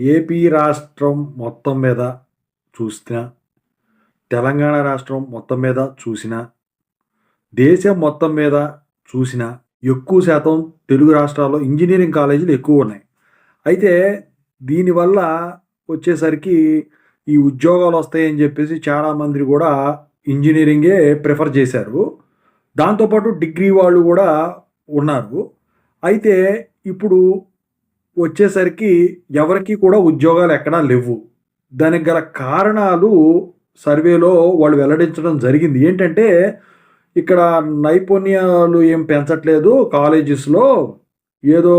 AP రాష్ట్రం మొత్తం మీద చూసినా, తెలంగాణ రాష్ట్రం మొత్తం మీద చూసినా, దేశం మొత్తం మీద చూసినా, ఎక్కువ శాతం తెలుగు రాష్ట్రాల్లో ఇంజినీరింగ్ కాలేజీలు ఎక్కువున్నాయి. అయితే దీనివల్ల వచ్చేసరికి ఈ ఉద్యోగాలొస్తాయని జెప్పేసి చాలామంది గూడా ఇంజినీరింగే ప్రిఫర్ చేశారు. దాంతో పాటు డిగ్రీ వాళ్ళు గూడా ఉన్నారు. అయితే ఇప్పుడు వచ్చేసరికి ఎవరికీ కూడా ఉద్యోగాలెక్కడా లెవ్వు. దానికి గల కారణాలు సర్వేలో వాళ్ళు వెల్లడించడం జరిగింది. ఏంటంటే, ఇక్కడ నైపుణ్యాలు ఏం పెంచట్లేదు కాలేజెస్‌లో. ఏదో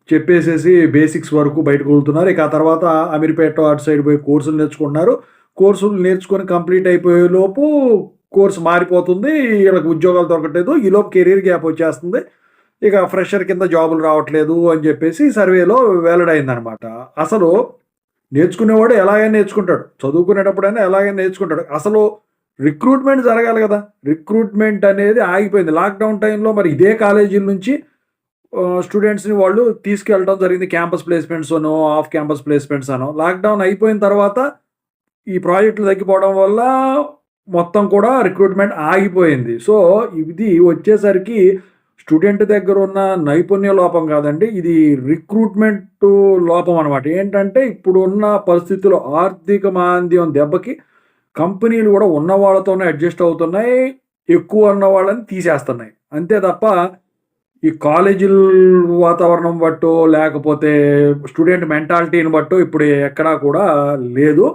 చెప్పేసేసి బేసిక్స్ వరకు బయటకొదులుతున్నారు. ఇక ఆ తర్వాత అమీర్పేట అటు సైడ్ పోయి కోర్సులు నేర్చుకుంటున్నారు. కోర్సులు నేర్చుకొని కంప్లీట్ అయిపోయేలోపు కోర్స్ మారిపోతుంది. ఈళ్ళకి ఉద్యోగాలు దొరకట్లేదు. ఈలోపు కెరియర్ గ్యాప్ వచ్చేస్తుంది. ఇక ఫ్రెషర్ కింద జాబులు రావట్లేదు అని చెప్పేసి సర్వేలో వెల్లడైందనమాట. అసలు నేర్చుకునేవాడు ఎలాగైనా నేర్చుకుంటాడు. చదువుకునేటప్పుడైనా ఎలాగైనా నేర్చుకుంటాడు. అసలు రిక్రూట్‌మెంట్ జరగాలి గదా! రిక్రూట్‌మెంట్ అనేది ఆగిపోయింది. లాక్‌డౌన్ టైంలో మరి ఇదే కాలేజీల నుంచి స్టూడెంట్స్‌ని వాళ్ళు తీసుకెళ్ళడం జరిగింది. క్యాంపస్ ప్లేస్‌మెంట్స్ అనో, ఆఫ్ క్యాంపస్ ప్లేస్‌మెంట్స్ అనో. లాక్‌డౌన్ అయిపోయిన తర్వాత ఈ ప్రాజెక్టులు తగ్గిపోవడం వల్ల మొత్తం కూడా రిక్రూట్‌మెంట్ ఆగిపోయింది. సో, ఇది వచ్చేసరికి స్టూడెంట్ దగ్గరున్న నైపుణ్య లోపం కాదండి. ఇది రిక్రూట్‌మెంటు లోపం అనమాట. ఏంటంటే ఇప్పుడున్న పరిస్థితుల్లో ఆర్థిక మాంద్యం దెబ్బకి కంపెనీలు గూడా ఉన్న వాళ్ళతోనే అడ్జస్ట్ అవుతున్నాయి. ఎక్కువ ఉన్న వాళ్ళని తీసేస్తున్నాయి. అంతే తప్ప ఈ కాలేజీల వాతావరణం బట్టో, లేకపోతే స్టూడెంట్ మెంటాలిటీని బట్టో ఇప్పుడు ఎక్కడా కూడా లేదు.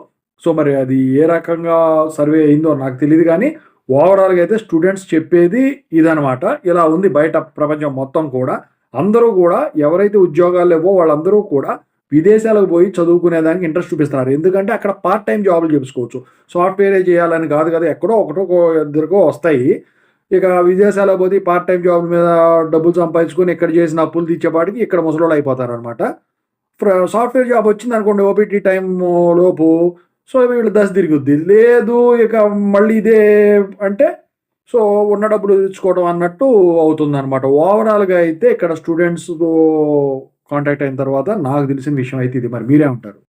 సో, మరి అది ఏ రకంగా సర్వే అయిందో నాకు తెలీదు గానీ, ఓవరాల్‌గా అయితే స్టూడెంట్స్ చెప్పేది ఇదనమాట. ఇలా ఉంది బయట ప్రపంచం మొత్తం కూడా. అందరూ గూడా ఎవరైతే ఉద్యోగాలు లేవో వాళ్ళందరూ కూడా విదేశాలకు పోయి చదువుకునేదానికి ఇంట్రెస్ట్ చూపిస్తున్నారు. ఎందుకంటే అక్కడ పార్ట్ టైమ్ జాబులు చేసుకోవచ్చు. సాఫ్ట్‌వేరే చేయాలని కాదు కదా! ఎక్కడో ఒకటో ఇద్దరికో వస్తాయి. ఇక విదేశాలకు పోతే పార్ట్ టైమ్ జాబ్‌ల మీద డబ్బులు సంపాదించుకొని ఇక్కడ చేసిన అప్పులు తీర్చేపాటికి ఇక్కడ ముసలోళ్ళయిపోతారనమాట. సాఫ్ట్‌వేర్ జాబ్ వచ్చిందనుకోండి ఓపీటీ టైమ్ లోపు సో, వీళ్ళ దశ తిరుగుద్ది. లేదు ఇక మళ్ళీ ఇదే అంటే సో, ఉన్న డబ్బులు తెచ్చుకోవడం అన్నట్టు అవుతుందనమాట. ఓవరాల్‌గా అయితే ఇక్కడ స్టూడెంట్స్‌తో కాంటాక్ట్ అయిన తర్వాత నాకు తెలిసిన విషయం అయితే ఇది. మరి మీరేమంటారు?